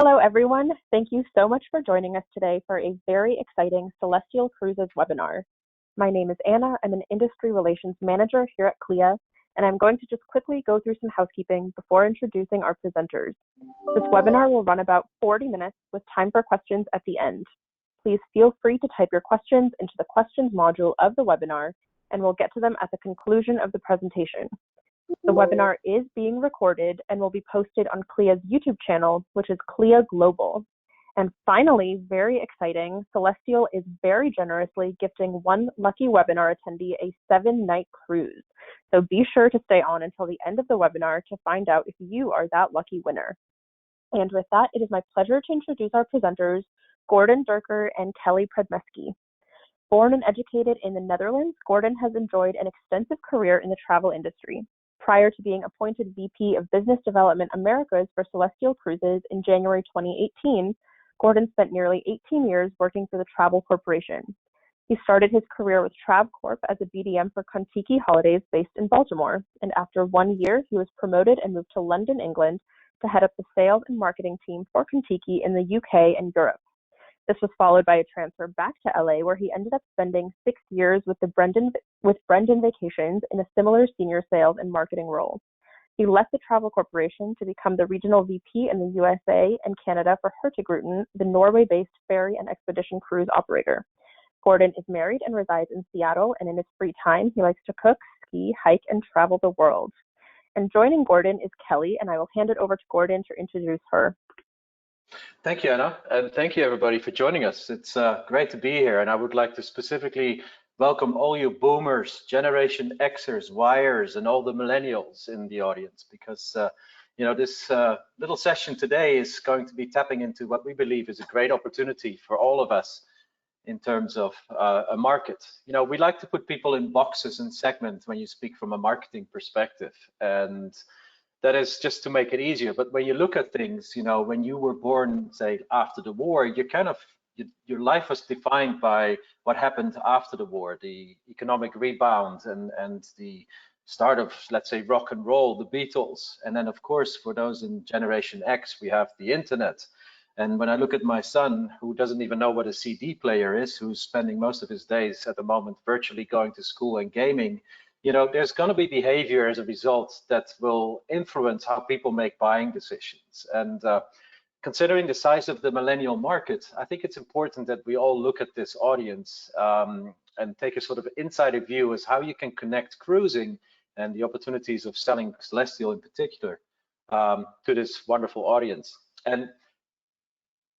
Hello, everyone. Thank you so much for joining us today for a very exciting Celestyal Cruises webinar. My name is Anna. I'm an Industry Relations Manager here at CLIA, and I'm going to just quickly go through some housekeeping before introducing our presenters. This webinar will run about 40 minutes with time for questions at the end. Please feel free to type your questions into the questions module of the webinar, and we'll get to them at the conclusion of the presentation. The webinar is being recorded and will be posted on CLIA's YouTube channel, which is CLIA Global. And finally, very exciting, Celestyal is very generously gifting one lucky webinar attendee a 7-night cruise. So be sure to stay on until the end of the webinar to find out if you are that lucky winner. And with that, it is my pleasure to introduce our presenters, Gordon Dirker and Kelly Predmesky. Born and educated in the Netherlands, Gordon has enjoyed an extensive career in the travel industry. Prior to being appointed VP of Business Development Americas for Celestyal Cruises in January 2018, Gordon spent nearly 18 years working for the Travel Corporation. He started his career with TravCorp as a BDM for Contiki Holidays based in Baltimore, and after 1 year, he was promoted and moved to London, England, to head up the sales and marketing team for Contiki in the UK and Europe. This was followed by a transfer back to LA, where he ended up spending 6 years with Brendan Vacations in a similar senior sales and marketing role. He left the Travel Corporation to become the regional VP in the USA and Canada for Hurtigruten, the Norway-based ferry and expedition cruise operator. Gordon is married and resides in Seattle, and in his free time, he likes to cook, ski, hike, and travel the world. And joining Gordon is Kelly, and I will hand it over to Gordon to introduce her. Thank you, Anna, and thank you everybody for joining us. It's great to be here, and I would like to specifically welcome all you boomers, Generation Xers, Yers, and all the millennials in the audience, because this little session today is going to be tapping into what we believe is a great opportunity for all of us in terms of a market. We like to put people in boxes and segments when you speak from a marketing perspective, and that is just to make it easier. But when you look at things, when you were born, say, after the war, your life was defined by what happened after the war, the economic rebound and the start of, let's say, rock and roll, the Beatles. And then, of course, for those in Generation X, we have the internet. And when I look at my son, who doesn't even know what a CD player is, who's spending most of his days at the moment virtually going to school and gaming, there's going to be behavior as a result that will influence how people make buying decisions. And considering the size of the millennial market, I think it's important that we all look at this audience and take a sort of insider view as how you can connect cruising and the opportunities of selling Celestyal in particular to this wonderful audience. And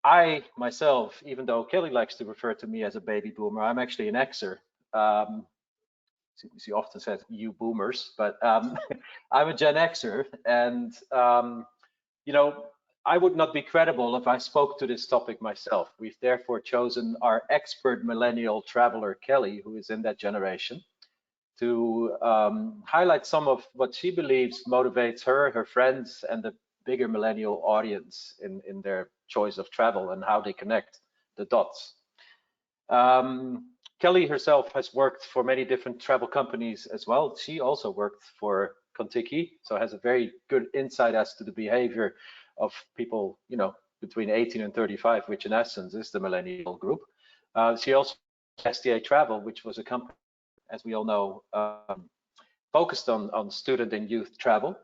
I myself, even though Kelly likes to refer to me as a baby boomer, I'm actually an Xer. She often says you boomers, but I'm a Gen Xer, and I would not be credible if I spoke to this topic myself. We've therefore chosen our expert millennial traveler, Kelly, who is in that generation, to highlight some of what she believes motivates her friends, and the bigger millennial audience in their choice of travel and how they connect the dots. Kelly herself has worked for many different travel companies as well. She also worked for Contiki, so has a very good insight as to the behavior of people, between 18 and 35, which in essence is the millennial group. She also STA Travel, which was a company, as we all know, focused on student and youth travel.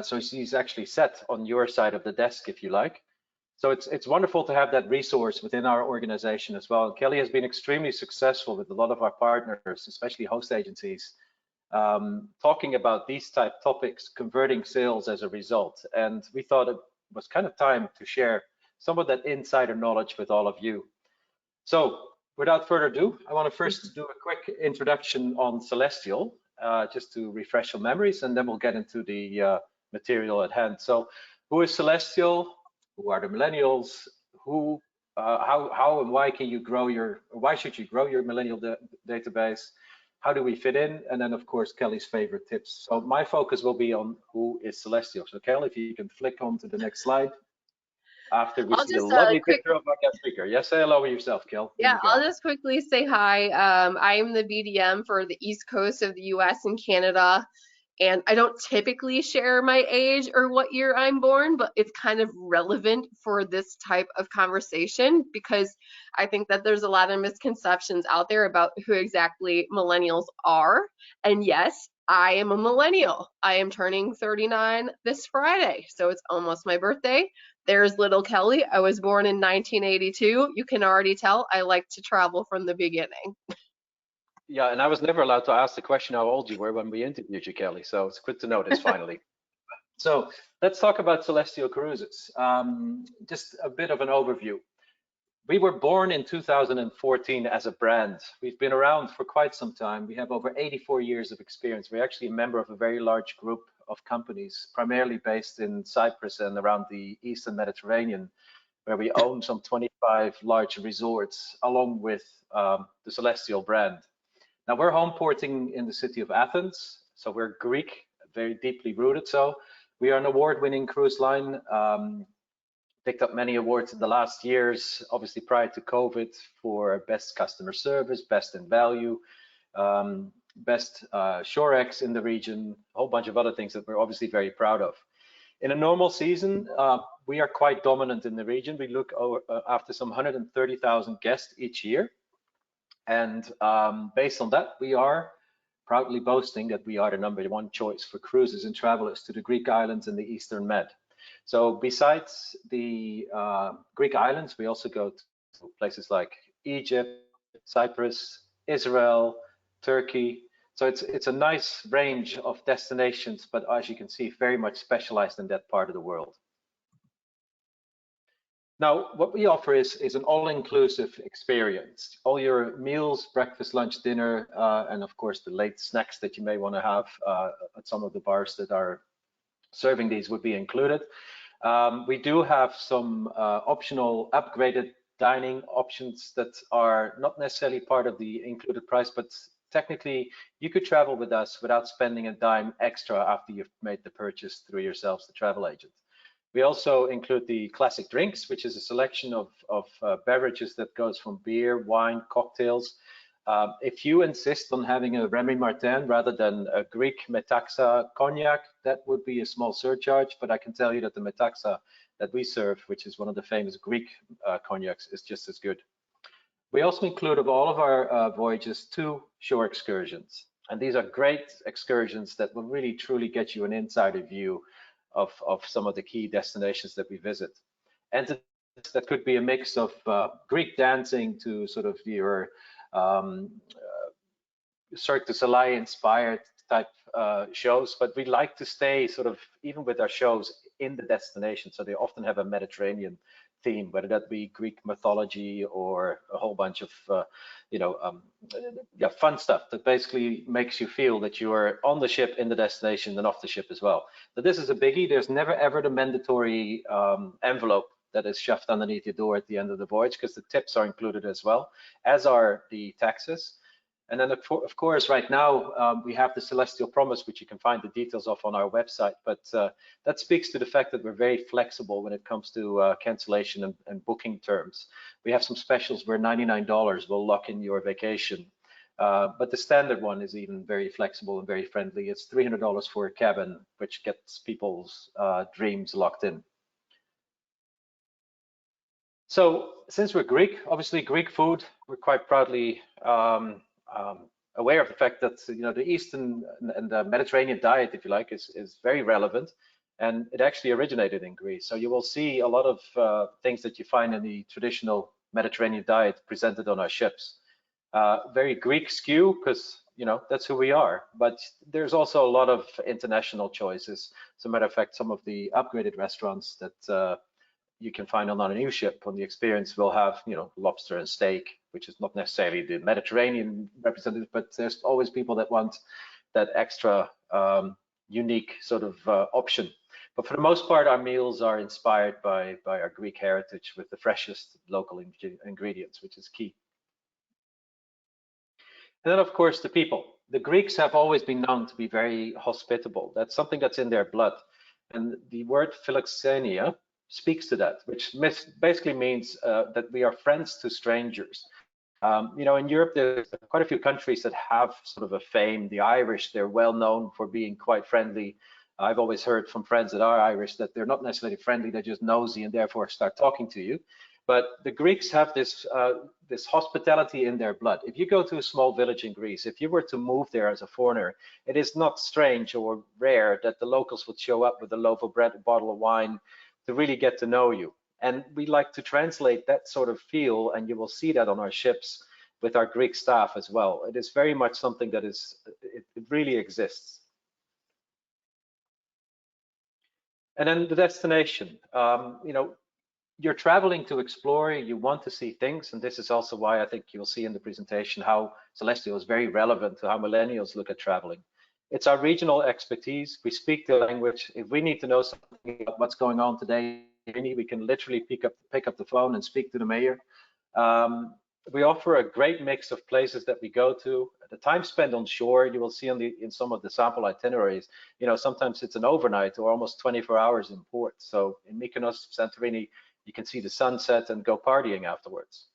So she's actually sat on your side of the desk, if you like. So it's wonderful to have that resource within our organization as well. And Kelly has been extremely successful with a lot of our partners, especially host agencies, talking about these type topics, converting sales as a result. And we thought it was kind of time to share some of that insider knowledge with all of you. So without further ado, I want to first do a quick introduction on Celestyal, just to refresh your memories, and then we'll get into the material at hand. So who is Celestyal? Who are the millennials? How and why can you grow why should you grow your millennial database? How do we fit in? And then of course, Kelly's favorite tips. So my focus will be on who is Celestyal. So Kelly, if you can flick on to the next slide. After we see the lovely picture of our guest speaker. Yes, say hello yourself, Kel. Yeah, I'll just quickly say hi. I am the BDM for the East Coast of the US and Canada. And I don't typically share my age or what year I'm born, but it's kind of relevant for this type of conversation because I think that there's a lot of misconceptions out there about who exactly millennials are. And yes, I am a millennial. I am turning 39 this Friday, so it's almost my birthday. There's little Kelly. I was born in 1982. You can already tell I like to travel from the beginning. Yeah, and I was never allowed to ask the question how old you were when we interviewed you, Kelly. So it's good to know this finally. So let's talk about Celestyal Cruises. Just a bit of an overview. We were born in 2014 as a brand. We've been around for quite some time. We have over 84 years of experience. We're actually a member of a very large group of companies, primarily based in Cyprus and around the Eastern Mediterranean, where we own some 25 large resorts, along with the Celestyal brand. Now, we're home porting in the city of Athens, so we're Greek, very deeply rooted. So we are an award-winning cruise line. Picked up many awards in the last years, obviously prior to COVID, for best customer service, best in value, best Shorex in the region, a whole bunch of other things that we're obviously very proud of. In a normal season, we are quite dominant in the region. We look after some 130,000 guests each year. And based on that, we are proudly boasting that we are the #1 choice for cruises and travelers to the Greek islands and the Eastern Med. So besides the Greek islands, we also go to places like Egypt, Cyprus, Israel, Turkey. So it's a nice range of destinations, but as you can see, very much specialized in that part of the world. Now, what we offer is an all-inclusive experience. All your meals, breakfast, lunch, dinner, and of course the late snacks that you may want to have at some of the bars that are serving these would be included. We do have some optional upgraded dining options that are not necessarily part of the included price, but technically you could travel with us without spending a dime extra after you've made the purchase through yourselves, the travel agent. We also include the classic drinks, which is a selection of beverages that goes from beer, wine, cocktails. If you insist on having a Remy Martin rather than a Greek Metaxa cognac, that would be a small surcharge, but I can tell you that the Metaxa that we serve, which is one of the famous Greek cognacs, is just as good. We also include of all of our voyages 2 shore excursions, and these are great excursions that will really truly get you an insider view of some of the key destinations that we visit. And that could be a mix of Greek dancing to sort of your Cirque du Soleil inspired type shows, but we like to stay sort of, even with our shows, in the destination. So they often have a Mediterranean theme, whether that be Greek mythology or a whole bunch of, fun stuff that basically makes you feel that you are on the ship, in the destination, and off the ship as well. But this is a biggie. There's never ever the mandatory envelope that is shoved underneath your door at the end of the voyage, because the tips are included as well, as are the taxes. And then, of course, right now, we have the Celestial Promise, which you can find the details of on our website. But that speaks to the fact that we're very flexible when it comes to cancellation and booking terms. We have some specials where $99 will lock in your vacation. But the standard one is even very flexible and very friendly. It's $300 for a cabin, which gets people's dreams locked in. So since we're Greek, obviously Greek food, we're quite proudly aware of the fact that the Eastern and the Mediterranean diet, if you like, is very relevant, and it actually originated in Greece. So you will see a lot of things that you find in the traditional Mediterranean diet presented on our ships. Very Greek skew, because that's who we are. But there's also a lot of international choices. As a matter of fact, some of the upgraded restaurants that you can find on a new ship on the Experience will have, lobster and steak, which is not necessarily the Mediterranean representative, but there's always people that want that extra unique sort of option. But for the most part, our meals are inspired by our Greek heritage with the freshest local ingredients, which is key. And then, of course, the people. The Greeks have always been known to be very hospitable. That's something that's in their blood. And the word philoxenia speaks to that, which basically means that we are friends to strangers. You know, in Europe, there's quite a few countries that have sort of a fame. The Irish, they're well known for being quite friendly. I've always heard from friends that are Irish that they're not necessarily friendly, they're just nosy and therefore start talking to you. But the Greeks have this hospitality in their blood. If you go to a small village in Greece, if you were to move there as a foreigner, it is not strange or rare that the locals would show up with a loaf of bread, a bottle of wine to really get to know you. And we like to translate that sort of feel, and you will see that on our ships with our Greek staff as well. It is very much something that it really exists. And then the destination, you know, you're traveling to explore, you want to see things, and this is also why I think you'll see in the presentation how Celestyal is very relevant to how millennials look at traveling. It's our regional expertise. We speak the language. If we need to know something about what's going on today, we can literally pick up the phone and speak to the mayor. We offer a great mix of places that we go to. The time spent on shore, you will see in some of the sample itineraries, you know, sometimes it's an overnight or almost 24 hours in port. So in Mykonos, Santorini, you can see the sunset and go partying afterwards.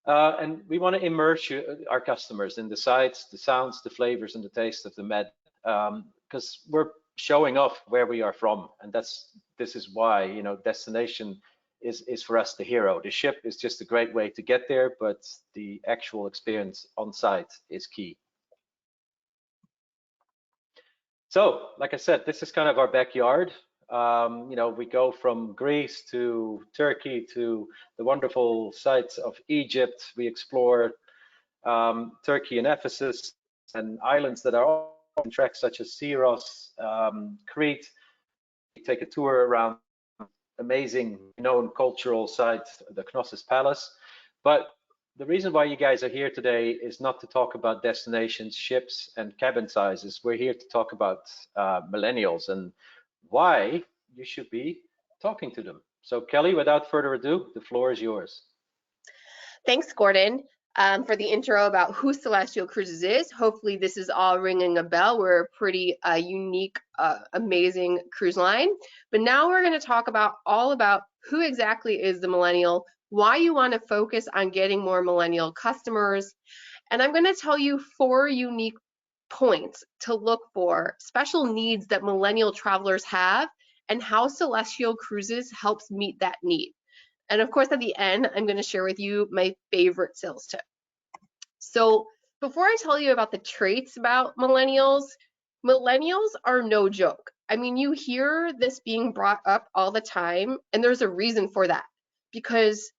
And we want to immerse our customers in the sights, the sounds, the flavors, and the taste of the Med, because we're showing off where we are from, and this is why, you know, destination is for us the hero. The ship is just a great way to get there, but the actual experience on site is key. So, like I said, this is kind of our backyard. You know, we go from Greece to Turkey to the wonderful sites of Egypt. We explore Turkey and Ephesus and islands that are on tracks such as Syros, Crete. We take a tour around amazing known cultural site, the Knossos Palace. But the reason why you guys are here today is not to talk about destinations, ships, and cabin sizes. We're here to talk about millennials and why you should be talking to them. So Kelly, without further ado, the floor is yours. Thanks, Gordon, for the intro about who Celestyal Cruises is. Hopefully this is all ringing a bell. We're a pretty unique, amazing cruise line. But now we're going to talk all about who exactly is the millennial, why you want to focus on getting more millennial customers. And I'm going to tell you 4 unique points to look for, special needs that millennial travelers have, and how Celestyal Cruises helps meet that need. And of course, at the end, I'm going to share with you my favorite sales tip. So before I tell you about the traits about millennials are no joke. I mean, you hear this being brought up all the time, and there's a reason for that, because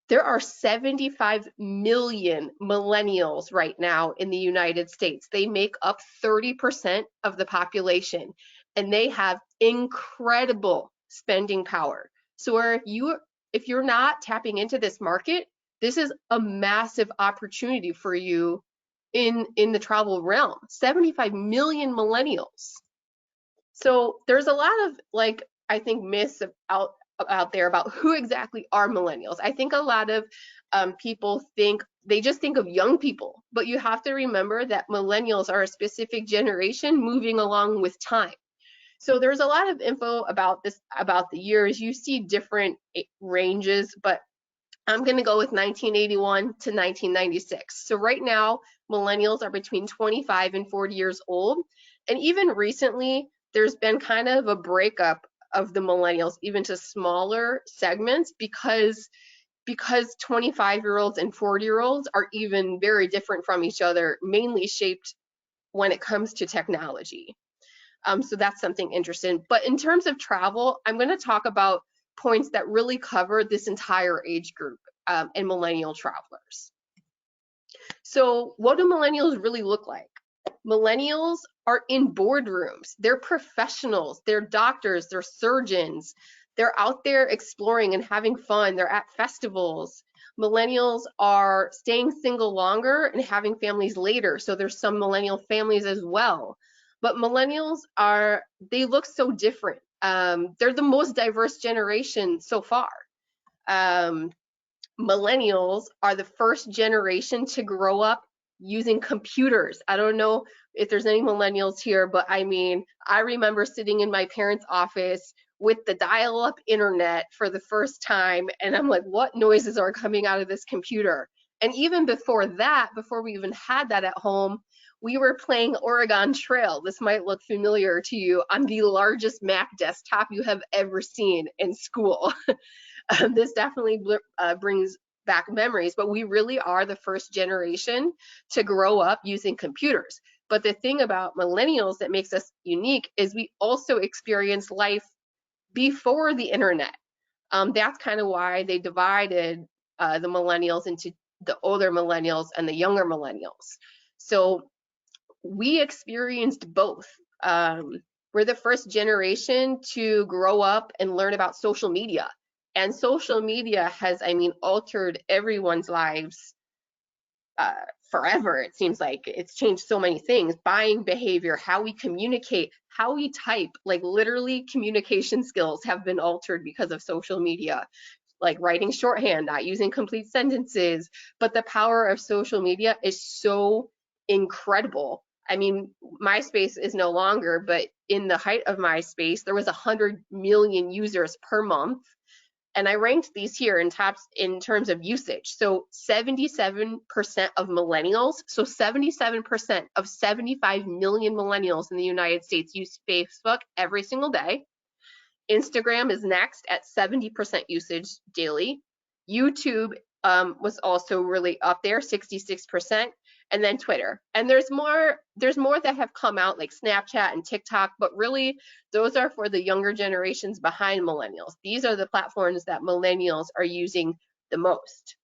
there are 75 million millennials right now in the United States. They make up 30% of the population, and they have incredible spending power. So if you're not tapping into this market, this is a massive opportunity for you in the travel realm. 75 million millennials. So there's a lot of, like, I think myths out there about who exactly are millennials. I think a lot of people just think of young people, but you have to remember that millennials are a specific generation moving along with time. So there's a lot of info about this, about the years. You see different ranges, but I'm going to go with 1981 to 1996. So right now, millennials are between 25 and 40 years old. And even recently, there's been kind of a breakup of the millennials, even to smaller segments, because 25-year-olds and 40-year-olds are even very different from each other, mainly shaped when it comes to technology. So that's something interesting. But in terms of travel, I'm going to talk about points that really cover this entire age group and millennial travelers. So what do millennials really look like? Millennials are in boardrooms. They're professionals. They're doctors. They're surgeons. They're out there exploring and having fun. They're at festivals. Millennials are staying single longer and having families later. So there's some millennial families as well. But millennials they look so different. They're the most diverse generation so far. Millennials are the first generation to grow up using computers. I don't know if there's any millennials here, but I mean, I remember sitting in my parents' office with the dial-up internet for the first time, and I'm like, what noises are coming out of this computer? And even before that, before we even had that at home, we were playing Oregon Trail. This might look familiar to you, on the largest Mac desktop you have ever seen in school. This definitely brings back memories, but we really are the first generation to grow up using computers. But the thing about millennials that makes us unique is we also experience life before the internet. That's kind of why they divided the millennials into the older millennials and the younger millennials. So we experienced both. We're the first generation to grow up and learn about social media. And social media has, I mean, altered everyone's lives forever. It seems like it's changed so many things: buying behavior, how we communicate, how we type. Like, literally, communication skills have been altered because of social media, like writing shorthand, not using complete sentences. But the power of social media is so incredible. I mean, MySpace is no longer, but in the height of MySpace, there was 100 million users per month. And I ranked these here in tops in terms of usage. So 77% of millennials, so 77% of 75 million millennials in the United States use Facebook every single day. Instagram is next at 70% usage daily. YouTube was also really up there, 66%, and then Twitter. And there's more that have come out, like Snapchat and TikTok, but really those are for the younger generations behind millennials. These are the platforms that millennials are using the most.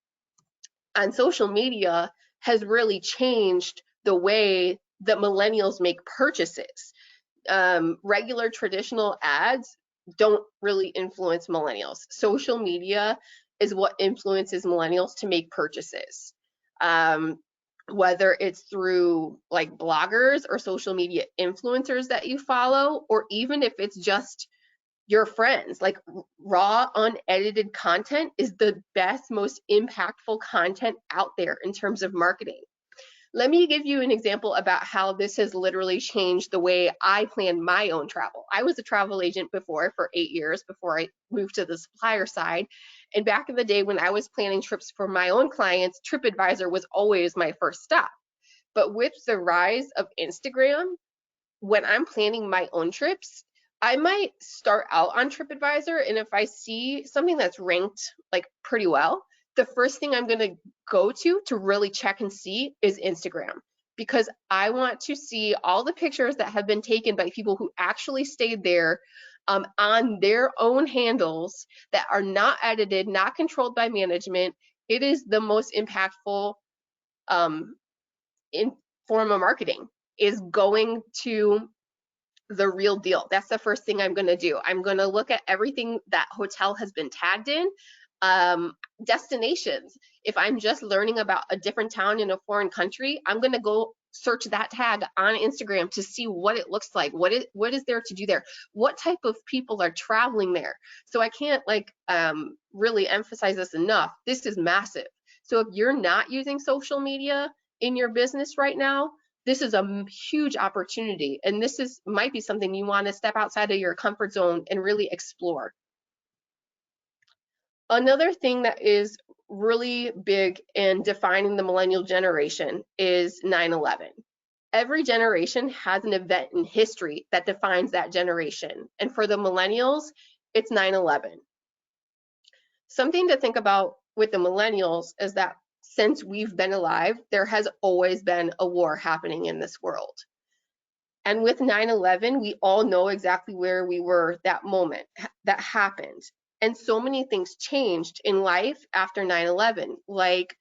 And social media has really changed the way that millennials make purchases. Regular traditional ads don't really influence millennials. Social media is what influences millennials to make purchases. Whether it's through like bloggers or social media influencers that you follow, or even if it's just your friends, like raw, unedited content is the best, most impactful content out there in terms of marketing. Let me give you an example about how this has literally changed the way I plan my own travel. I was a travel agent before for 8 years before I moved to the supplier side. And back in the day when I was planning trips for my own clients, TripAdvisor was always my first stop. But with the rise of Instagram, when I'm planning my own trips, I might start out on TripAdvisor, and if I see something that's ranked like pretty well, the first thing I'm going to go to really check and see is Instagram, because I want to see all the pictures that have been taken by people who actually stayed there on their own handles, that are not edited, not controlled by management. It is the most impactful in form of marketing, is going to the real deal. That's the first thing I'm going to do. I'm going to look at everything that hotel has been tagged in. Destinations. If I'm just learning about a different town in a foreign country, I'm going to go search that tag on Instagram to see what it looks like. What is there to do there? What type of people are traveling there? So I can't really emphasize this enough. This is massive. So if you're not using social media in your business right now, this is a huge opportunity, and this might be something you want to step outside of your comfort zone and really explore. Another thing that is really big in defining the millennial generation is 9/11. Every generation has an event in history that defines that generation, and for the millennials, it's 9/11. Something to think about with the millennials is that since we've been alive, there has always been a war happening in this world. And with 9/11, we all know exactly where we were that moment that happened. And so many things changed in life after 9/11. Like,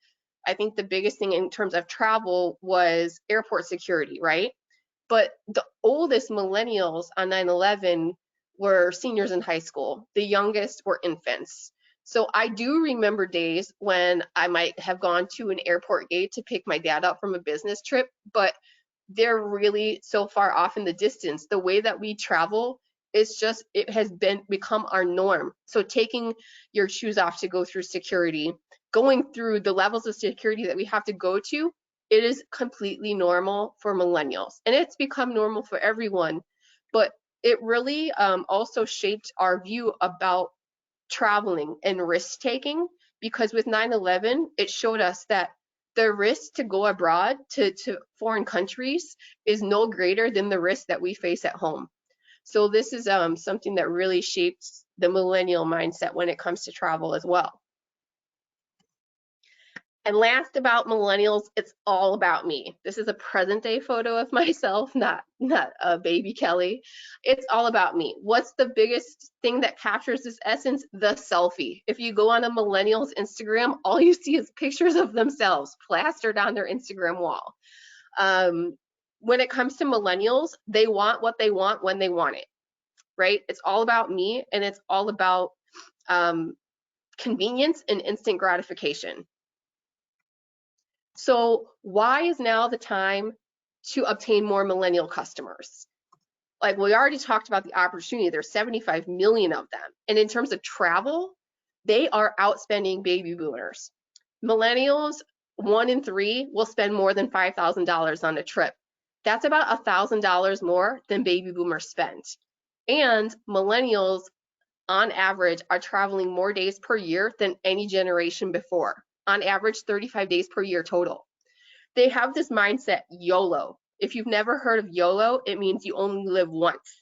I think the biggest thing in terms of travel was airport security, right? But the oldest millennials on 9/11 were seniors in high school. The youngest were infants. So I do remember days when I might have gone to an airport gate to pick my dad up from a business trip, but they're really so far off in the distance. The way that we travel is just, it has become our norm. So taking your shoes off to go through security, going through the levels of security that we have to go to, it is completely normal for millennials. And it's become normal for everyone, but it really also shaped our view about traveling and risk taking, because with 9/11, it showed us that the risk to go abroad to foreign countries is no greater than the risk that we face at home. So this is something that really shapes the millennial mindset when it comes to travel as well. And last about millennials, it's all about me. This is a present day photo of myself, not baby Kelly. It's all about me. What's the biggest thing that captures this essence? The selfie. If you go on a millennial's Instagram, all you see is pictures of themselves plastered on their Instagram wall. When it comes to millennials, they want what they want when they want it, right? It's all about me, and it's all about convenience and instant gratification. So why is now the time to obtain more millennial customers? Like we already talked about the opportunity, there's 75 million of them. And in terms of travel, they are outspending baby boomers. Millennials, 1 in 3 will spend more than $5,000 on a trip. That's about $1,000 more than baby boomers spend. And millennials, on average, are traveling more days per year than any generation before. On average, 35 days per year total. They have this mindset, YOLO. If you've never heard of YOLO, it means you only live once.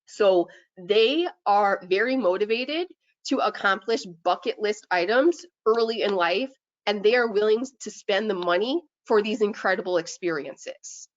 So they are very motivated to accomplish bucket list items early in life, and they are willing to spend the money for these incredible experiences.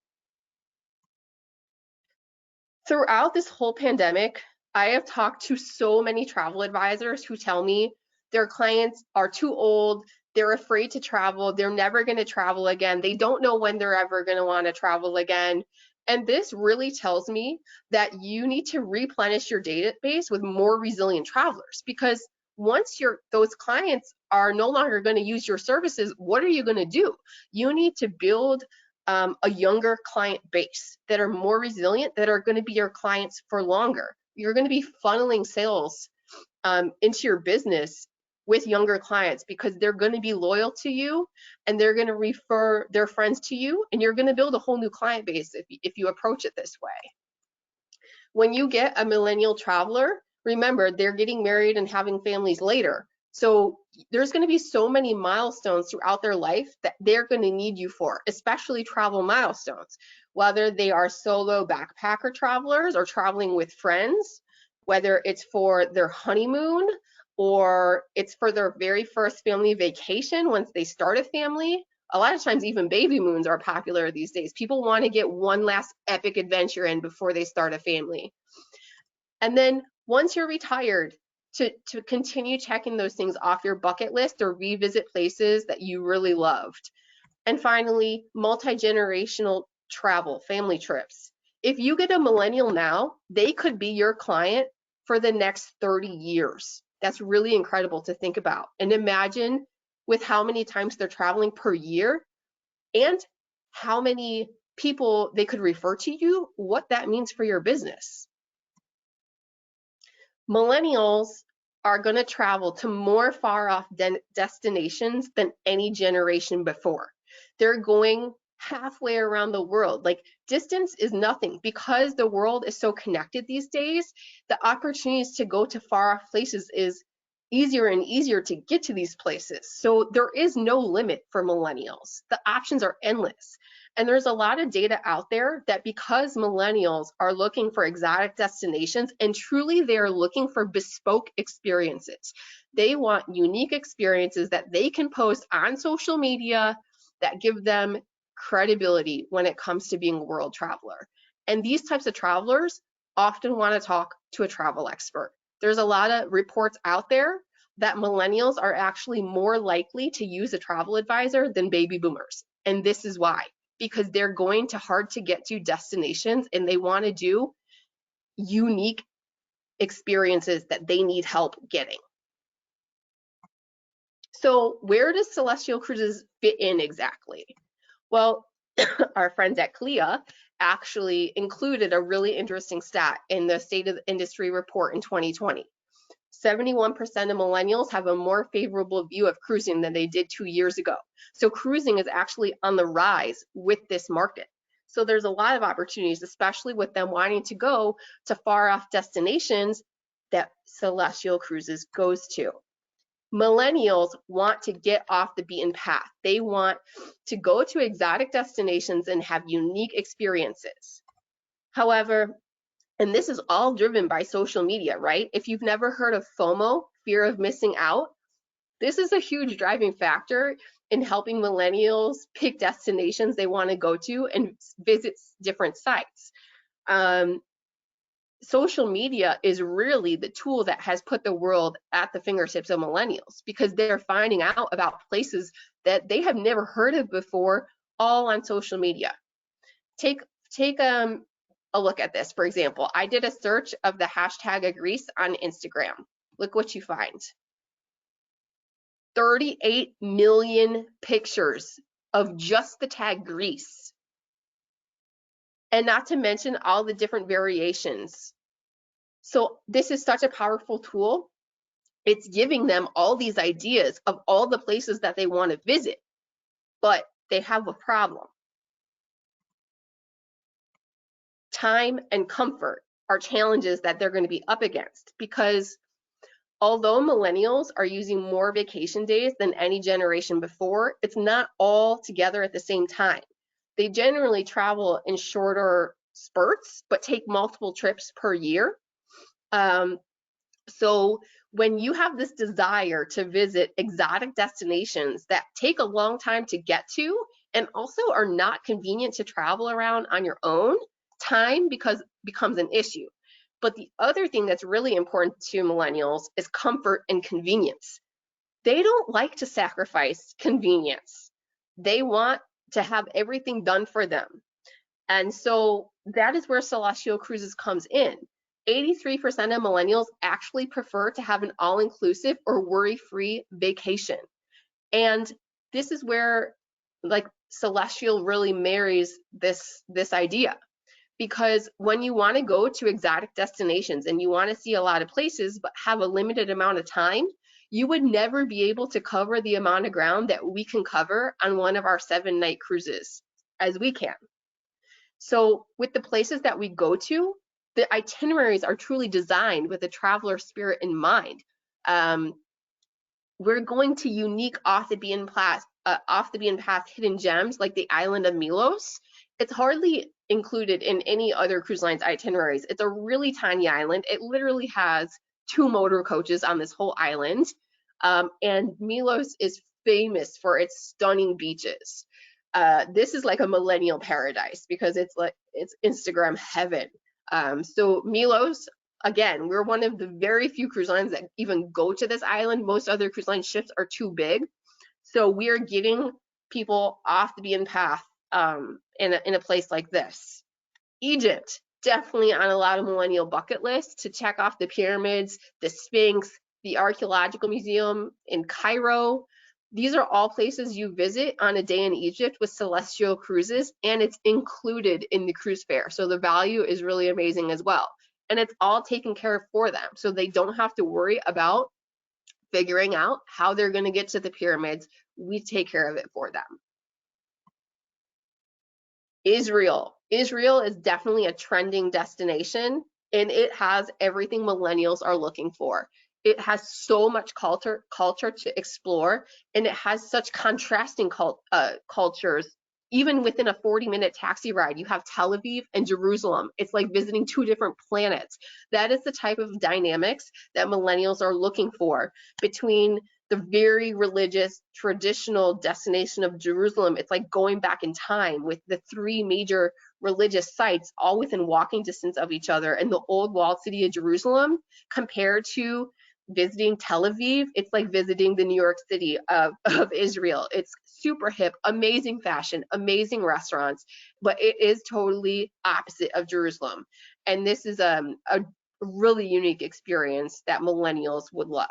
Throughout this whole pandemic, I have talked to so many travel advisors who tell me their clients are too old, they're afraid to travel, they're never going to travel again, they don't know when they're ever going to want to travel again. And this really tells me that you need to replenish your database with more resilient travelers, because once those clients are no longer going to use your services, what are you going to do? You need to build a younger client base that are more resilient, that are going to be your clients for longer. You're going to be funneling sales into your business with younger clients, because they're going to be loyal to you and they're going to refer their friends to you, and you're going to build a whole new client base if you approach it this way. When you get a millennial traveler, remember, they're getting married and having families later. So there's going to be so many milestones throughout their life that they're going to need you for, especially travel milestones, whether they are solo backpacker travelers or traveling with friends, whether it's for their honeymoon or it's for their very first family vacation once they start a family. A lot of times even baby moons are popular these days. People want to get one last epic adventure in before they start a family. And then once you're retired, to continue checking those things off your bucket list or revisit places that you really loved. And finally, multi-generational travel, family trips. If you get a millennial now, they could be your client for the next 30 years. That's really incredible to think about. And imagine with how many times they're traveling per year and how many people they could refer to you, what that means for your business. Millennials are going to travel to more far off destinations than any generation before. They're going halfway around the world. Like, distance is nothing. Because the world is so connected these days, the opportunities to go to far off places is easier and easier to get to these places. So there is no limit for millennials. The options are endless. And there's a lot of data out there that because millennials are looking for exotic destinations, and truly they're looking for bespoke experiences. They want unique experiences that they can post on social media that give them credibility when it comes to being a world traveler. And these types of travelers often want to talk to a travel expert. There's a lot of reports out there that millennials are actually more likely to use a travel advisor than baby boomers. And this is why. Because they're going to hard to get to destinations and they want to do unique experiences that they need help getting. So where does Celestyal Cruises fit in exactly? Well, our friends at CLIA actually included a really interesting stat in the State of the Industry report in 2020. 71% of millennials have a more favorable view of cruising than they did 2 years ago. So cruising is actually on the rise with this market. So there's a lot of opportunities, especially with them wanting to go to far off destinations that Celestyal Cruises goes to. Millennials want to get off the beaten path. They want to go to exotic destinations and have unique experiences. However, and this is all driven by social media, right? If you've never heard of FOMO, fear of missing out, this is a huge driving factor in helping millennials pick destinations they want to go to and visit different sites. Social media is really the tool that has put the world at the fingertips of millennials, because they're finding out about places that they have never heard of before, all on social media. Take a look at this. For example, I did a search of the hashtag of Greece on Instagram. Look what you find. 38 million pictures of just the tag Greece. And not to mention all the different variations. So this is such a powerful tool. It's giving them all these ideas of all the places that they want to visit, but they have a problem. Time and comfort are challenges that they're going to be up against, because although millennials are using more vacation days than any generation before, it's not all together at the same time. They generally travel in shorter spurts, but take multiple trips per year. So when you have this desire to visit exotic destinations that take a long time to get to and also are not convenient to travel around on your own, time becomes an issue. But the other thing that's really important to millennials is comfort and convenience. They don't like to sacrifice convenience. They want to have everything done for them. And so that is where Celestyal Cruises comes in. 83% of millennials actually prefer to have an all-inclusive or worry-free vacation. And this is where like Celestyal really marries this idea. Because when you want to go to exotic destinations and you want to see a lot of places but have a limited amount of time, you would never be able to cover the amount of ground that we can cover on one of our 7-night cruises as we can. So with the places that we go to, the itineraries are truly designed with the traveler spirit in mind. We're going to unique off the beaten path hidden gems like the island of Milos. It's hardly included in any other cruise line's itineraries. It's a really tiny island. It literally has 2 motor coaches on this whole island. And Milos is famous for its stunning beaches. This is like a millennial paradise because it's Instagram heaven. So Milos, again, we're one of the very few cruise lines that even go to this island. Most other cruise line ships are too big. So we're getting people off the beaten path in a place like this. Egypt, definitely on a lot of millennial bucket lists to check off the pyramids, the Sphinx, the Archaeological Museum in Cairo. These are all places you visit on a day in Egypt with Celestyal Cruises, and it's included in the cruise fare. So the value is really amazing as well. And it's all taken care of for them. So they don't have to worry about figuring out how they're going to get to the pyramids. We take care of it for them. Israel. Israel is definitely a trending destination, and it has everything millennials are looking for. It has so much culture to explore, and it has such contrasting cultures. Even within a 40-minute taxi ride, you have Tel Aviv and Jerusalem. It's like visiting 2 different planets. That is the type of dynamics that millennials are looking for between the very religious, traditional destination of Jerusalem. It's like going back in time with the 3 major religious sites all within walking distance of each other, and the old walled city of Jerusalem compared to visiting Tel Aviv. It's like visiting the New York City of Israel. It's super hip, amazing fashion, amazing restaurants, but it is totally opposite of Jerusalem. And this is a really unique experience that millennials would love.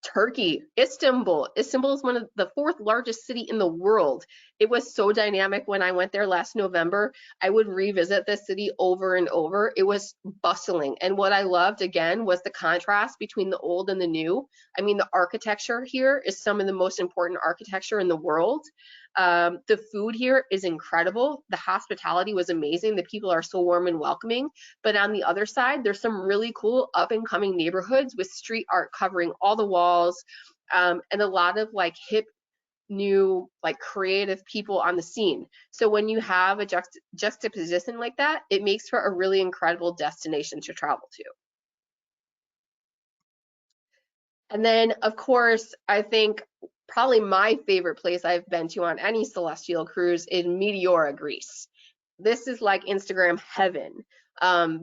Turkey, Istanbul. Istanbul is one of the 4th largest city in the world. It was so dynamic when I went there last November. I would revisit this city over and over. It was bustling. And what I loved, again, was the contrast between the old and the new. I mean, the architecture here is some of the most important architecture in the world. The food here is incredible. The hospitality was amazing. The people are so warm and welcoming. But on the other side, there's some really cool up and coming neighborhoods with street art covering all the walls, and a lot of like hip, new, like creative people on the scene. So when you have a juxtaposition like that, it makes for a really incredible destination to travel to. And then, of course, I think probably my favorite place I've been to on any celestial cruise is Meteora, Greece. This is like Instagram heaven.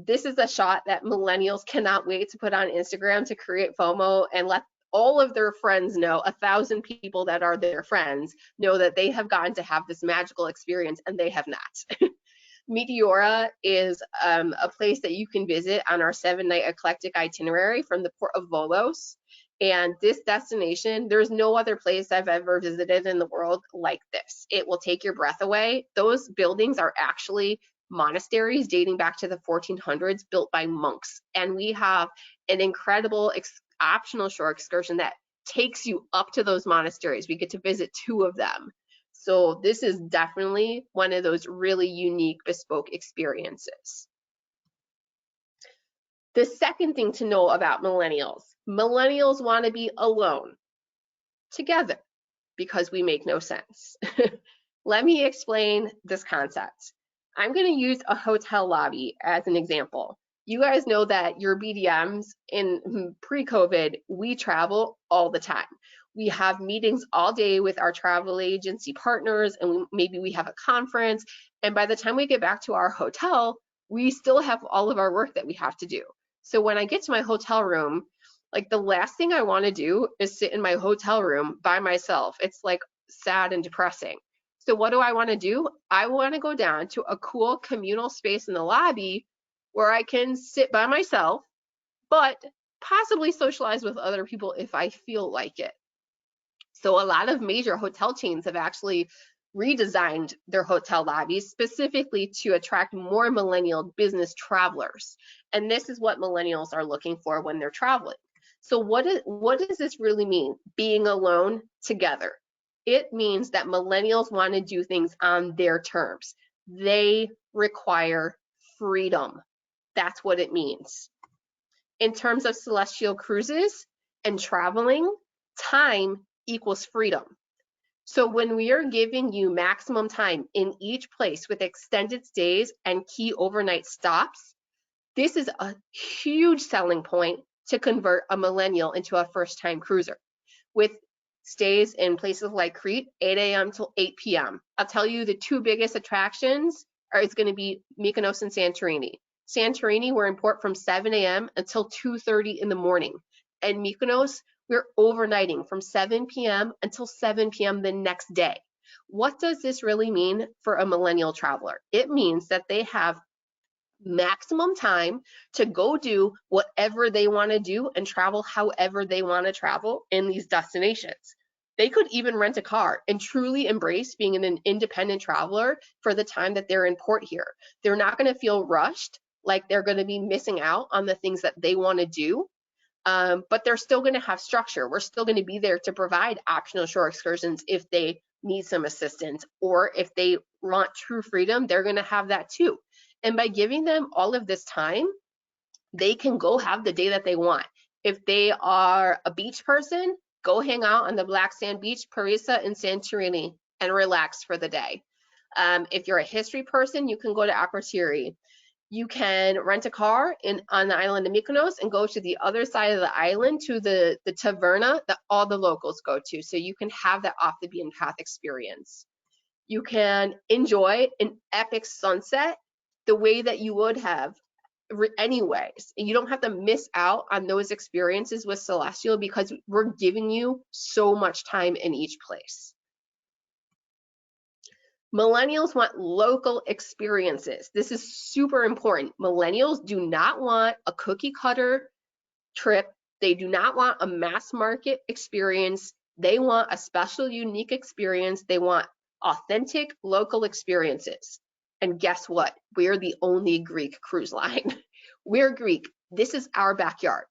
This is a shot that millennials cannot wait to put on Instagram to create FOMO and let all of their friends know, 1,000 people that are their friends, know that they have gotten to have this magical experience and they have not. Meteora is a place that you can visit on our 7-night eclectic itinerary from the port of Volos. And this destination, there's no other place I've ever visited in the world like this. It will take your breath away. Those buildings are actually monasteries dating back to the 1400s, built by monks. And we have an incredible optional shore excursion that takes you up to those monasteries. We get to visit 2 of them. So this is definitely one of those really unique bespoke experiences. The second thing to know about millennials want to be alone together because we make no sense. Let me explain this concept. I'm going to use a hotel lobby as an example. You guys know that your BDMs in pre-COVID, we travel all the time. We have meetings all day with our travel agency partners, and maybe we have a conference. And by the time we get back to our hotel, we still have all of our work that we have to do. So when I get to my hotel room, like the last thing I want to do is sit in my hotel room by myself. It's like sad and depressing. So what do I want to do? I want to go down to a cool communal space in the lobby where I can sit by myself, but possibly socialize with other people if I feel like it. So a lot of major hotel chains have actually redesigned their hotel lobbies specifically to attract more millennial business travelers. And this is what millennials are looking for when they're traveling. So what does this really mean, being alone together? It means that millennials want to do things on their terms. They require freedom. That's what it means. In terms of celestial cruises and traveling, time equals freedom. So when we are giving you maximum time in each place with extended stays and key overnight stops, this is a huge selling point to convert a millennial into a first-time cruiser. With stays in places like Crete, 8 a.m. till 8 p.m. I'll tell you the 2 biggest attractions it's going to be Mykonos and Santorini. Santorini, we're in port from 7 a.m. until 2:30 in the morning. And Mykonos, we're overnighting from 7 p.m. until 7 p.m. the next day. What does this really mean for a millennial traveler? It means that they have maximum time to go do whatever they want to do and travel however they want to travel in these destinations. They could even rent a car and truly embrace being an independent traveler for the time that they're in port here. They're not going to feel rushed, like they're going to be missing out on the things that they want to do. But they're still going to have structure. We're still going to be there to provide optional shore excursions if they need some assistance, or if they want true freedom, they're going to have that too. And by giving them all of this time, they can go have the day that they want. If they are a beach person, go hang out on the black sand beach, Parisa and Santorini, and relax for the day. If you're a history person, you can go to Akrotiri. You can rent a car on the island of Mykonos and go to the other side of the island to the taverna that all the locals go to. So you can have that off the beaten path experience. You can enjoy an epic sunset the way that you would have anyways. You don't have to miss out on those experiences with Celestial because we're giving you so much time in each place. Millennials want local experiences. This is super important. Millennials do not want a cookie cutter trip. They do not want a mass market experience. They want a special, unique experience. They want authentic local experiences. And guess what? We're the only Greek cruise line. We're Greek. This is our backyard.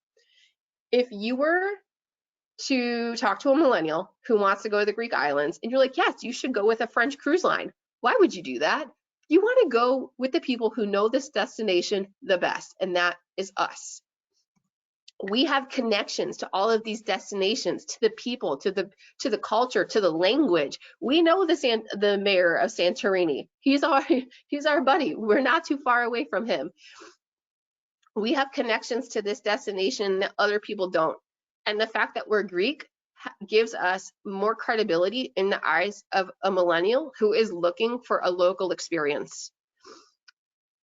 If you were to talk to a millennial who wants to go to the Greek islands, and you're like, yes, you should go with a French cruise line. Why would you do that? You want to go with the people who know this destination the best, and that is us. We have connections to all of these destinations, to the people, to the culture, to the language. We know the mayor of Santorini. He's our buddy. We're not too far away from him. We have connections to this destination that other people don't. And the fact that we're Greek gives us more credibility in the eyes of a millennial who is looking for a local experience.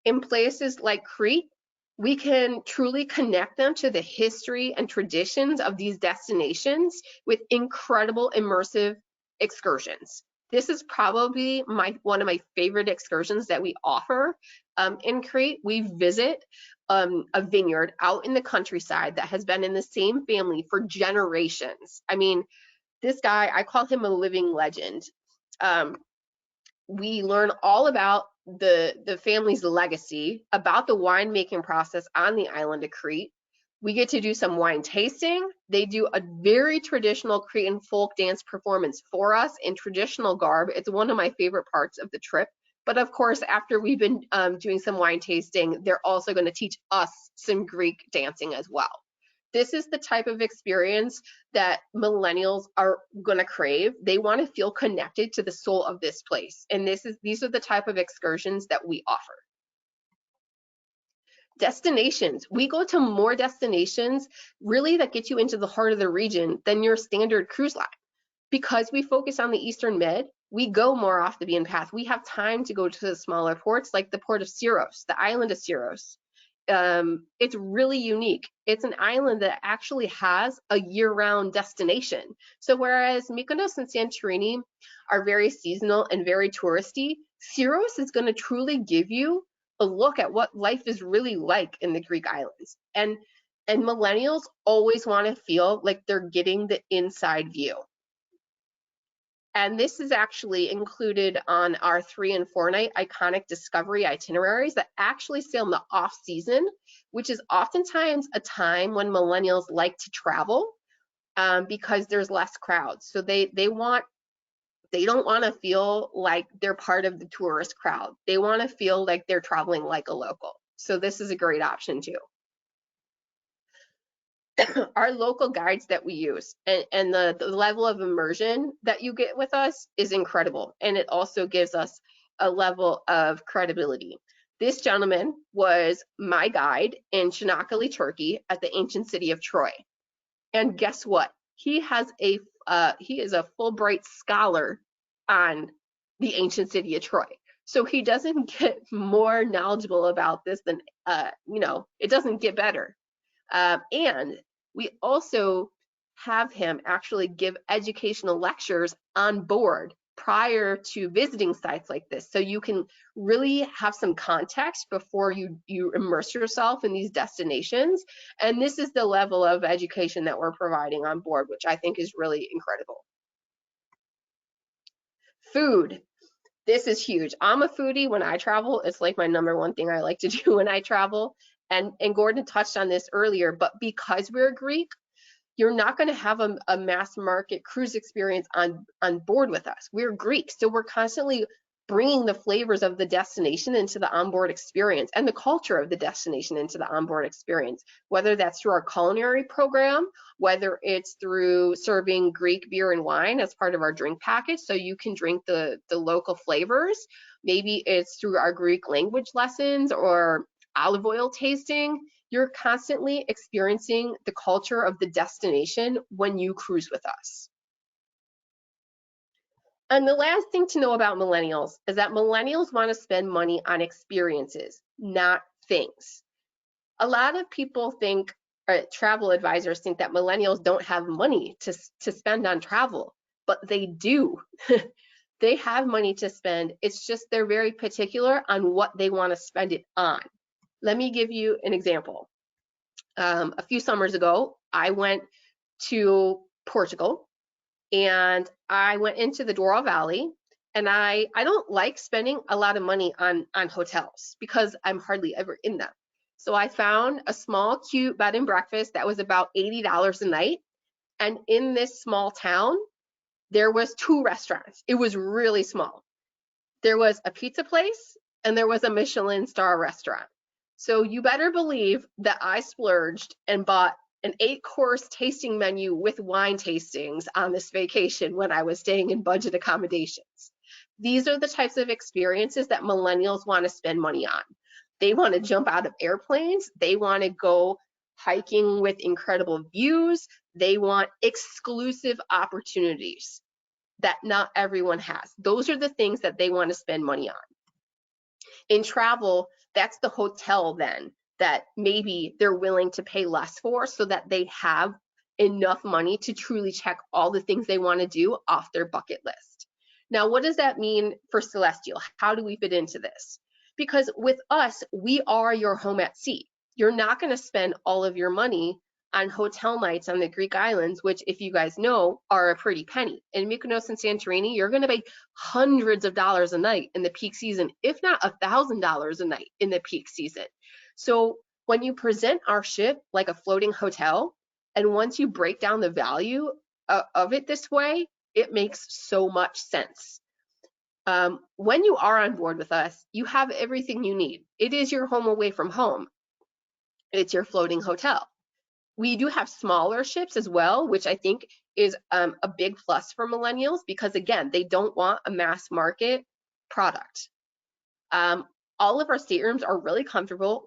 In places like Crete, we can truly connect them to the history and traditions of these destinations with incredible immersive excursions. This is probably one of my favorite excursions that we offer in Crete. We visit a vineyard out in the countryside that has been in the same family for generations. I mean, this guy, I call him a living legend. We learn all about the family's legacy, about the winemaking process on the island of Crete. We get to do some wine tasting. They do a very traditional Cretan folk dance performance for us in traditional garb. It's one of my favorite parts of the trip. But of course, after we've been doing some wine tasting, they're also going to teach us some Greek dancing as well. This is the type of experience that millennials are going to crave. They want to feel connected to the soul of this place. And these are the type of excursions that we offer. Destinations. We go to more destinations really that get you into the heart of the region than your standard cruise line. Because we focus on the Eastern Med, we go more off the beaten path. We have time to go to the smaller ports like the port of Syros, the island of Syros. It's really unique. It's an island that actually has a year-round destination. So whereas Mykonos and Santorini are very seasonal and very touristy, Syros is going to truly give you a look at what life is really like in the Greek islands. And millennials always want to feel like they're getting the inside view. And this is actually included on our 3- and 4-night iconic discovery itineraries that actually sail in the off season, which is oftentimes a time when millennials like to travel because there's less crowds. So they don't want to feel like they're part of the tourist crowd. They want to feel like they're traveling like a local. So this is a great option too. Our local guides that we use and the level of immersion that you get with us is incredible. And it also gives us a level of credibility. This gentleman was my guide in Çanakkale, Turkey at the ancient city of Troy. And guess what? He is a Fulbright scholar on the ancient city of Troy. So he doesn't get more knowledgeable about this than, it doesn't get better. And we also have him actually give educational lectures on board prior to visiting sites like this. So you can really have some context before you immerse yourself in these destinations. And this is the level of education that we're providing on board, which I think is really incredible. Food. This is huge. I'm a foodie when I travel. It's like my #1 thing I like to do when I travel. And Gordon touched on this earlier, but because we're Greek, you're not going to have a mass market cruise experience on board with us. We're Greek, so we're constantly bringing the flavors of the destination into the onboard experience and the culture of the destination into the onboard experience, whether that's through our culinary program, whether it's through serving Greek beer and wine as part of our drink package so you can drink the local flavors. Maybe it's through our Greek language lessons or olive oil tasting. You're constantly experiencing the culture of the destination when you cruise with us. And the last thing to know about millennials is that millennials want to spend money on experiences, not things. A lot of people think, or travel advisors think that millennials don't have money to spend on travel, but they do. They have money to spend. It's just they're very particular on what they want to spend it on. Let me give you an example. A few summers ago, I went to Portugal and I went into the Douro Valley, and I don't like spending a lot of money on hotels because I'm hardly ever in them. So I found a small, cute bed and breakfast that was about $80 a night. And in this small town, there was 2 restaurants. It was really small. There was a pizza place and there was a Michelin star restaurant. So you better believe that I splurged and bought an 8-course tasting menu with wine tastings on this vacation when I was staying in budget accommodations. These are the types of experiences that millennials want to spend money on. They want to jump out of airplanes. They want to go hiking with incredible views. They want exclusive opportunities that not everyone has. Those are the things that they want to spend money on. In travel, that's the hotel then that maybe they're willing to pay less for so that they have enough money to truly check all the things they want to do off their bucket list. Now, what does that mean for Celestyal? How do we fit into this? Because with us, we are your home at sea. You're not going to spend all of your money on hotel nights on the Greek islands, which, if you guys know, are a pretty penny. In Mykonos and Santorini, you're going to pay hundreds of dollars a night in the peak season, if not $1,000 a night in the peak season. So when you present our ship like a floating hotel, and once you break down the value of it this way, it makes so much sense. When you are on board with us, you have everything you need. It is your home away from home. It's your floating hotel. We do have smaller ships as well, which I think is a big plus for millennials because, again, they don't want a mass market product. All of our staterooms are really comfortable,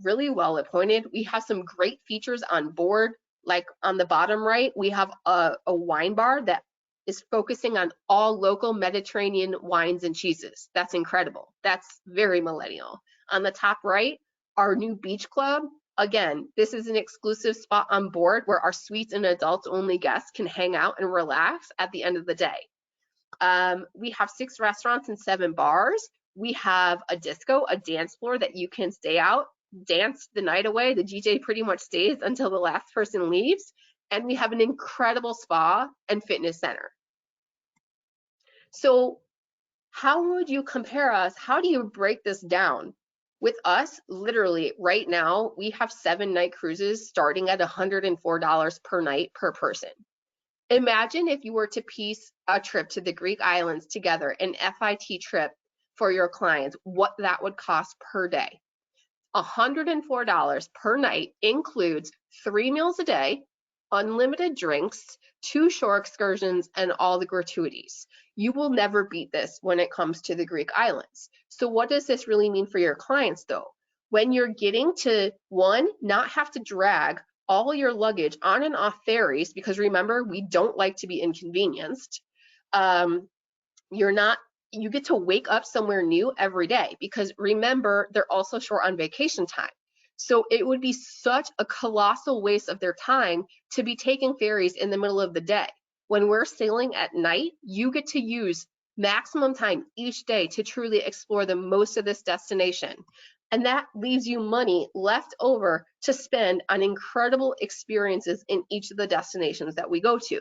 really well appointed. We have some great features on board. Like on the bottom right, we have a wine bar that is focusing on all local Mediterranean wines and cheeses. That's incredible. That's very millennial. On the top right, our new beach club. Again, this is an exclusive spot on board where our suites and adults only guests can hang out and relax at the end of the day. We have 6 restaurants and 7 bars. We have a disco, a dance floor that you can stay out, dance the night away. The DJ pretty much stays until the last person leaves. And we have an incredible spa and fitness center. So how would you compare us? How do you break this down? With us, literally right now, we have 7-night cruises starting at $104 per night per person. Imagine if you were to piece a trip to the Greek islands together, an FIT trip for your clients, what that would cost per day. $104 per night includes 3 meals a day, unlimited drinks, 2 shore excursions, and all the gratuities. You will never beat this when it comes to the Greek islands. So what does this really mean for your clients though? When you're getting to, 1, not have to drag all your luggage on and off ferries, because remember, we don't like to be inconvenienced. You get to wake up somewhere new every day, because remember, they're also short on vacation time. So it would be such a colossal waste of their time to be taking ferries in the middle of the day. When we're sailing at night, you get to use maximum time each day to truly explore the most of this destination. And that leaves you money left over to spend on incredible experiences in each of the destinations that we go to.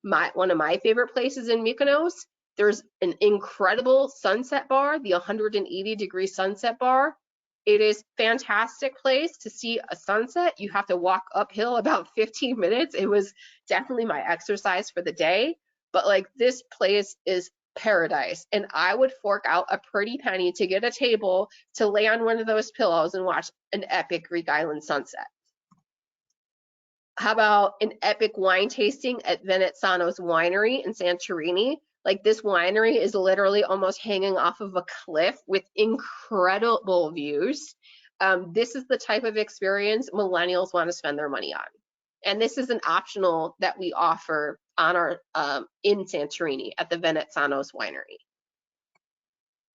One of my favorite places in Mykonos, there's an incredible sunset bar, the 180-degree sunset bar. It is a fantastic place to see a sunset. You have to walk uphill about 15 minutes. It was definitely my exercise for the day, but like this place is paradise. And I would fork out a pretty penny to get a table to lay on one of those pillows and watch an epic Greek island sunset. How about an epic wine tasting at Venetzano's Winery in Santorini? Like this winery is literally almost hanging off of a cliff with incredible views. This is the type of experience millennials want to spend their money on. And this is an optional that we offer on our in Santorini at the Venetzano's Winery.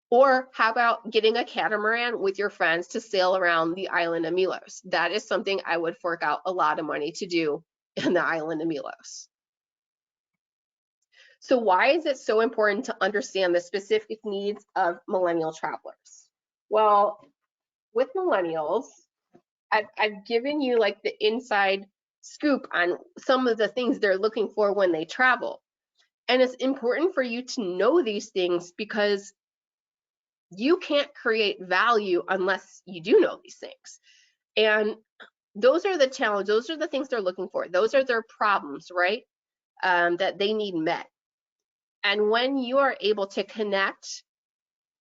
Or how about getting a catamaran with your friends to sail around the island of Milos? That is something I would fork out a lot of money to do in the island of Milos. So why is it so important to understand the specific needs of millennial travelers? Well, with millennials, I've given you like the inside scoop on some of the things they're looking for when they travel. And it's important for you to know these things because you can't create value unless you do know these things. And Those are the challenges. Those are the things they're looking for. Those are their problems, right? That they need met. And when you are able to connect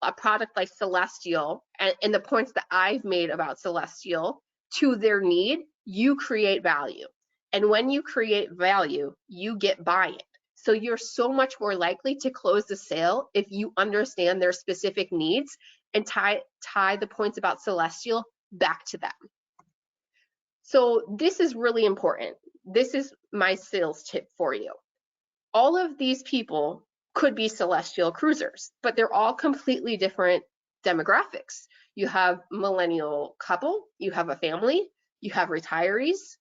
a product like Celestyal and the points that I've made about Celestyal to their need, you create value. And when you create value, you get buy-in. So you're so much more likely to close the sale if you understand their specific needs and tie the points about Celestyal back to them. So this is really important. This is my sales tip for you. All of these people could be Celestyal cruisers, but they're all completely different demographics. You have millennial couple, you have a family, you have retirees,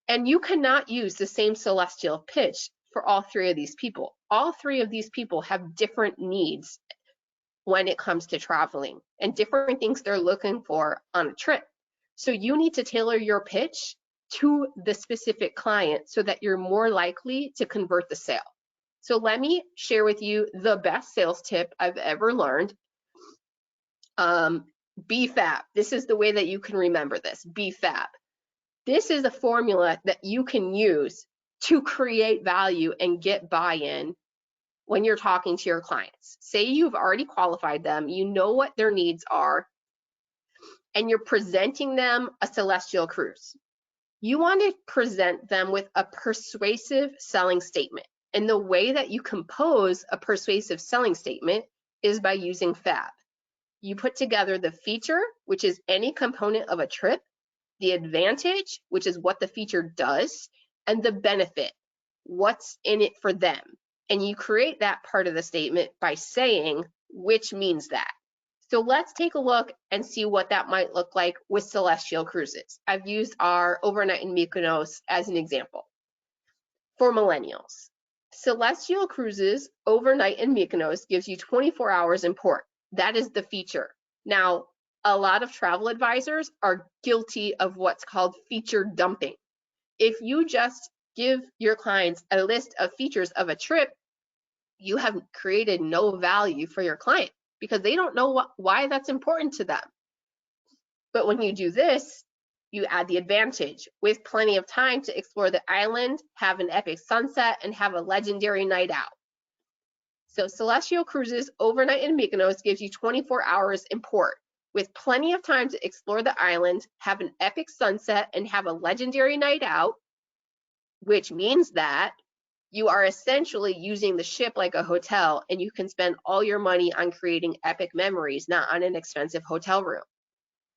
and you cannot use the same Celestyal pitch for all three of these people. All three of these people have different needs when it comes to traveling and different things they're looking for on a trip. So you need to tailor your pitch to the specific client so that you're more likely to convert the sale. So let me share with you the best sales tip I've ever learned. BFAB. This is the way that you can remember this. BFAB. This is a formula that you can use to create value and get buy-in when you're talking to your clients. Say you've already qualified them, you know what their needs are, and you're presenting them a Celestyal cruise. You want to present them with a persuasive selling statement. And the way that you compose a persuasive selling statement is by using FAB. You put together the feature, which is any component of a trip, the advantage, which is what the feature does, and the benefit, what's in it for them. And you create that part of the statement by saying which means that. So let's take a look and see what that might look like with Celestyal Cruises. I've used our overnight in Mykonos as an example. For millennials, Celestyal Cruises overnight in Mykonos gives you 24 hours in port. That is the feature. Now, a lot of travel advisors are guilty of what's called feature dumping. If you just give your clients a list of features of a trip, you have created no value for your client because they don't know why that's important to them. But when you do this, you add the advantage with plenty of time to explore the island, have an epic sunset, and have a legendary night out. So Celestyal Cruises overnight in Mykonos gives you 24 hours in port with plenty of time to explore the island, have an epic sunset, and have a legendary night out, which means that you are essentially using the ship like a hotel and you can spend all your money on creating epic memories, not on an expensive hotel room.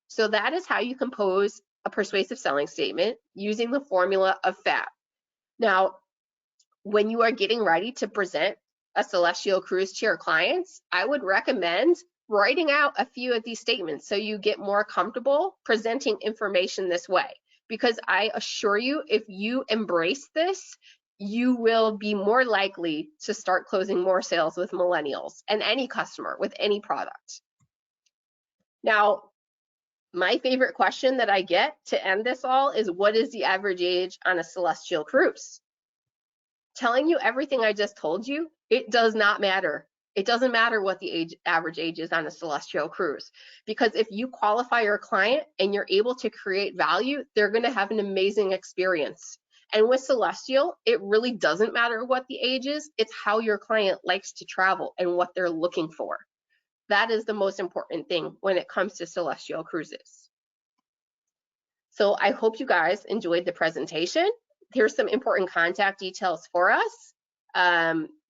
So that is how you compose a persuasive selling statement using the formula of FAB. Now, when you are getting ready to present a Celestyal cruise to your clients, I would recommend writing out a few of these statements so you get more comfortable presenting information this way. Because I assure you, if you embrace this, you will be more likely to start closing more sales with millennials and any customer with any product. Now, my favorite question that I get to end this all is, what is the average age on a Celestyal cruise? Telling you everything I just told you, it does not matter. It doesn't matter what the average age is on a Celestyal cruise, because if you qualify your client and you're able to create value, they're going to have an amazing experience. And with Celestyal, it really doesn't matter what the age is, it's how your client likes to travel and what they're looking for. That is the most important thing when it comes to Celestyal Cruises. So I hope you guys enjoyed the presentation. Here's some important contact details for us.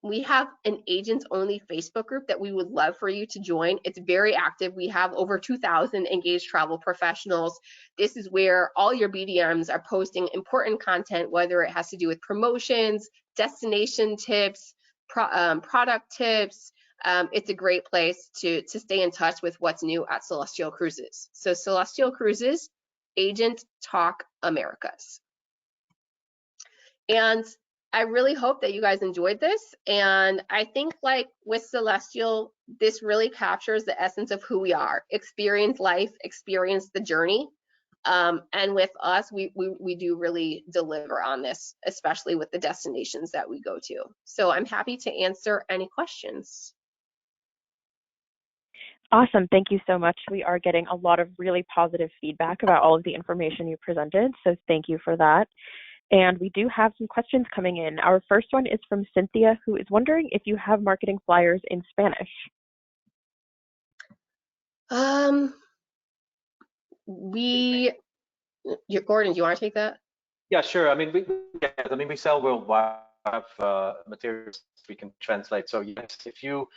We have an agents-only Facebook group that we would love for you to join. It's very active. We have over 2,000 engaged travel professionals. This is where all your BDMs are posting important content, whether it has to do with promotions, destination tips, product tips. It's a great place to stay in touch with what's new at Celestyal Cruises. So Celestyal Cruises, Agent Talk Americas. And I really hope that you guys enjoyed this. And I think, like with Celestyal, this really captures the essence of who we are. Experience life, experience the journey. And with us, we do really deliver on this, especially with the destinations that we go to. So I'm happy to answer any questions. Awesome. Thank you so much. We are getting a lot of really positive feedback about all of the information you presented, so thank you for that. And we do have some questions coming in. Our first one is from Cynthia, who is wondering if you have marketing flyers in Spanish. Gordon, do you want to take that? Yeah, sure. I mean, we sell worldwide. Have materials we can translate. So yes, if you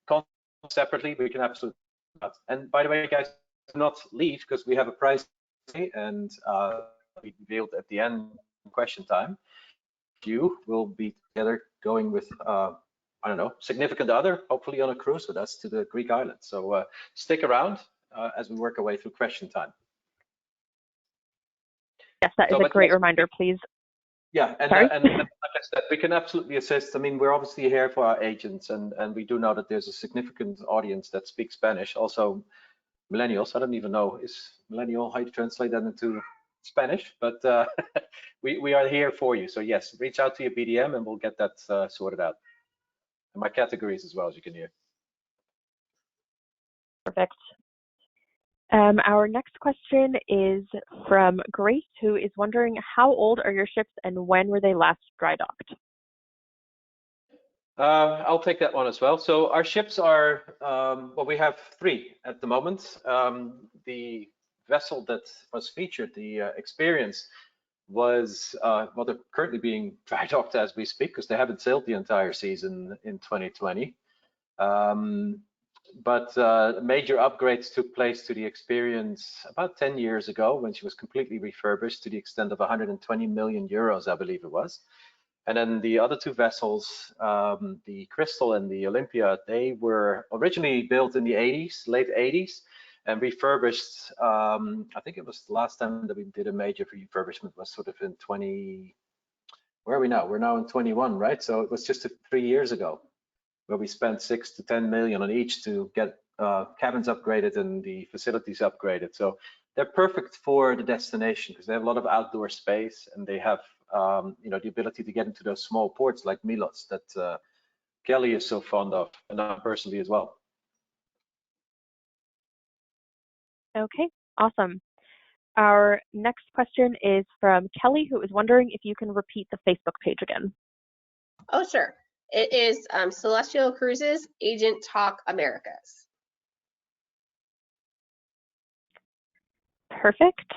contact separately, we can absolutely do that. And by the way, guys, do not leave because we have a prize and we revealed at the end question time. You will be together going with I don't know, significant other, hopefully on a cruise with us to the Greek islands. So stick around as we work our way through question time. Yes, that is a great reminder, please. Yeah, and like I said, we can absolutely assist. I mean, we're obviously here for our agents, and we do know that there's a significant audience that speaks Spanish. Also, millennials. I don't even know, is millennial, how you translate that into Spanish? But we are here for you. So yes, reach out to your BDM, and we'll get that sorted out. And my categories as well, as you can hear. Perfect. Our next question is from Grace, who is wondering how old are your ships and when were they last dry docked? I'll take that one as well. So our ships are, well, we have 3 at the moment. The vessel that was featured, the Experience, was well, they're currently being dry docked as we speak because they haven't sailed the entire season in 2020. But major upgrades took place to the Experience about 10 years ago when she was completely refurbished to the extent of 120 million euros, I believe it was. And then the other 2 vessels, the Crystal and the Olympia, they were originally built in the 80s, late 80s, and refurbished. I think it was the last time that we did a major refurbishment was sort of in 20. Where are we now? We're now in 21, right? So it was just 3 years ago, where we spent 6 to 10 million on each to get cabins upgraded and the facilities upgraded. So they're perfect for the destination because they have a lot of outdoor space and they have you know, the ability to get into those small ports like Milos that Kelly is so fond of, and I personally as well. Okay, awesome. Our next question is from Kelly, who is wondering if you can repeat the Facebook page again. Oh, sure. It is Celestyal Cruises, Agent Talk Americas. Perfect.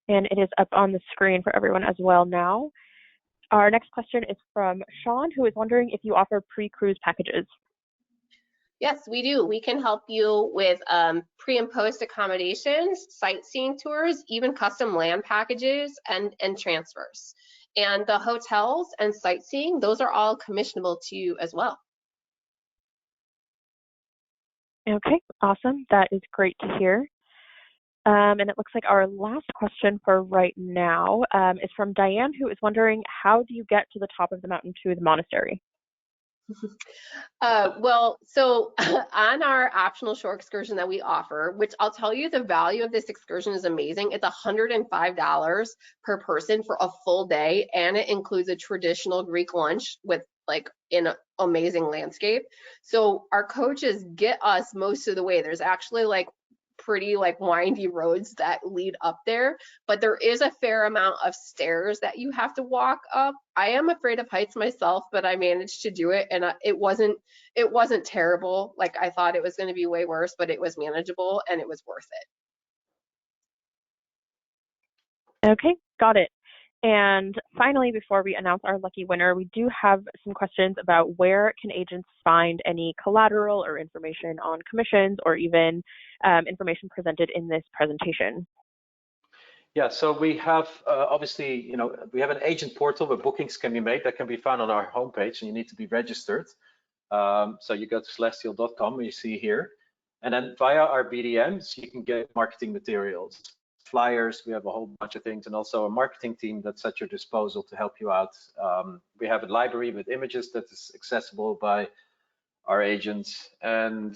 And it is up on the screen for everyone as well now. Our next question is from Sean, who is wondering if you offer pre-cruise packages. Yes, we do. We can help you with pre and post accommodations, sightseeing tours, even custom land packages and transfers. And the hotels and sightseeing, those are all commissionable to you as well. Okay, awesome. That is great to hear. And it looks like our last question for right now is from Diane, who is wondering, how do you get to the top of the mountain to the monastery? Well, so on our optional shore excursion that we offer, which I'll tell you the value of this excursion is amazing. It's $105 per person for a full day, and it includes a traditional Greek lunch with like an amazing landscape. So our coaches get us most of the way. There's actually like pretty like windy roads that lead up there, but there is a fair amount of stairs that you have to walk up. I am afraid of heights myself, but I managed to do it, and it wasn't terrible. Like I thought it was going to be way worse, but it was manageable and it was worth it. Okay, got it. And finally, before we announce our lucky winner, we do have some questions about where can agents find any collateral or information on commissions or even information presented in this presentation. Yeah, so we have obviously, you know, we have an agent portal where bookings can be made that can be found on our homepage, and you need to be registered. So you go to celestyal.com, you see here, and then via our BDMs, you can get marketing materials, flyers. We have a whole bunch of things, and also a marketing team that's at your disposal to help you out. We have a library with images that is accessible by our agents, and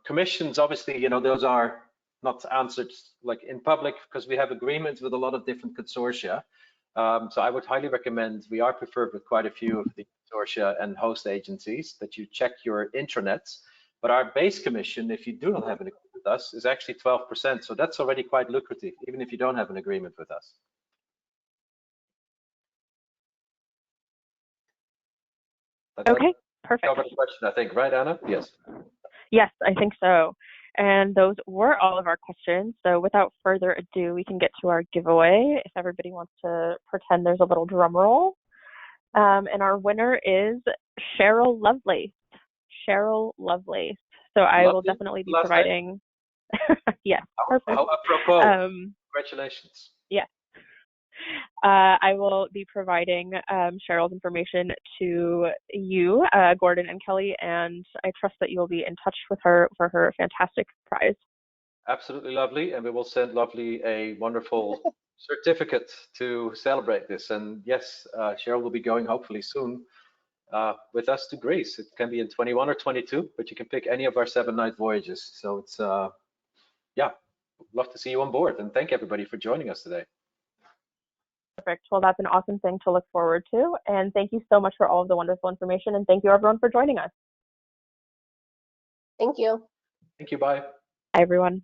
commissions, obviously, you know, those are not answered like in public because we have agreements with a lot of different consortia. So I would highly recommend, we are preferred with quite a few of the consortia and host agencies, that you check your intranets. But our base commission, if you do not have an agreement with us, is actually 12%. So that's already quite lucrative, even if you don't have an agreement with us. Okay, perfect. Covered the question, I think, right, Anna? Yes. Yes, I think so. And those were all of our questions. So without further ado, we can get to our giveaway. If everybody wants to pretend there's a little drum roll. And our winner is Cheryl Lovelace. Cheryl Lovelace. So I will definitely be providing. Yes, perfect. How apropos. Congratulations. Yes. I will be providing Cheryl's information to you, Gordon and Kelly, and I trust that you will be in touch with her for her fantastic prize. Absolutely lovely, and we will send Lovely a wonderful certificate to celebrate this. And yes, Cheryl will be going hopefully soon with us to Greece. It can be in 21 or 22, but you can pick any of our 7-night voyages. So it's, yeah, love to see you on board, and thank everybody for joining us today. Perfect. Well, that's an awesome thing to look forward to. And thank you so much for all of the wonderful information. And thank you, everyone, for joining us. Thank you. Thank you. Bye. Hi, everyone.